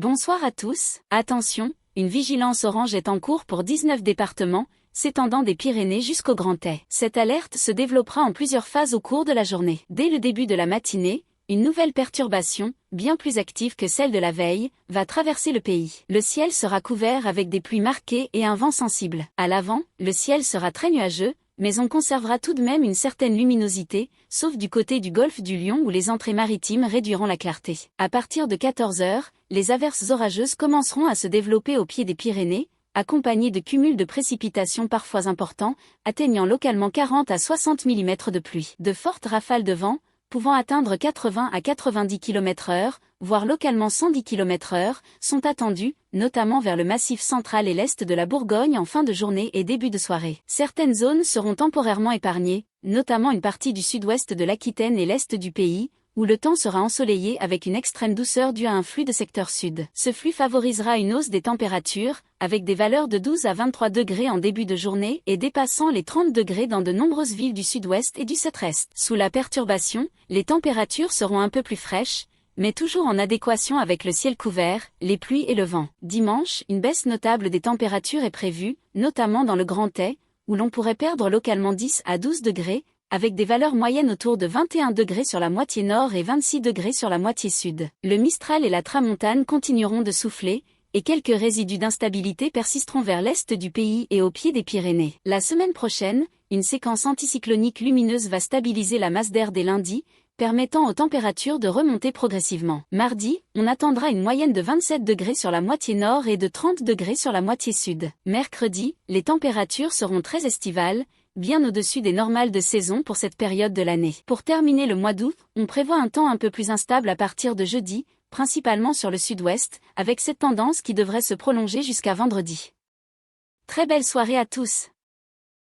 Bonsoir à tous, attention, une vigilance orange est en cours pour 19 départements, s'étendant des Pyrénées jusqu'au Grand Est. Cette alerte se développera en plusieurs phases au cours de la journée. Dès le début de la matinée, une nouvelle perturbation, bien plus active que celle de la veille, va traverser le pays. Le ciel sera couvert avec des pluies marquées et un vent sensible. À l'avant, le ciel sera très nuageux, mais on conservera tout de même une certaine luminosité, sauf du côté du golfe du Lion où les entrées maritimes réduiront la clarté. À partir de 14 h, les averses orageuses commenceront à se développer au pied des Pyrénées, accompagnées de cumuls de précipitations parfois importants, atteignant localement 40 à 60 mm de pluie. De fortes rafales de vent, pouvant atteindre 80 à 90 km/h, voire localement 110 km/h, sont attendus, notamment vers le massif central et l'est de la Bourgogne en fin de journée et début de soirée. Certaines zones seront temporairement épargnées, notamment une partie du sud-ouest de l'Aquitaine et l'est du pays, où le temps sera ensoleillé avec une extrême douceur due à un flux de secteur sud. Ce flux favorisera une hausse des températures, avec des valeurs de 12 à 23 degrés en début de journée et dépassant les 30 degrés dans de nombreuses villes du sud-ouest et du centre-est. Sous la perturbation, les températures seront un peu plus fraîches, mais toujours en adéquation avec le ciel couvert, les pluies et le vent. Dimanche, une baisse notable des températures est prévue, notamment dans le Grand Est, où l'on pourrait perdre localement 10 à 12 degrés, avec des valeurs moyennes autour de 21 degrés sur la moitié nord et 26 degrés sur la moitié sud. Le Mistral et la Tramontane continueront de souffler, et quelques résidus d'instabilité persisteront vers l'est du pays et au pied des Pyrénées. La semaine prochaine, une séquence anticyclonique lumineuse va stabiliser la masse d'air dès lundi, permettant aux températures de remonter progressivement. Mardi, on attendra une moyenne de 27 degrés sur la moitié nord et de 30 degrés sur la moitié sud. Mercredi, les températures seront très estivales, bien au-dessus des normales de saison pour cette période de l'année. Pour terminer le mois d'août, on prévoit un temps un peu plus instable à partir de jeudi, principalement sur le sud-ouest, avec cette tendance qui devrait se prolonger jusqu'à vendredi. Très belle soirée à tous!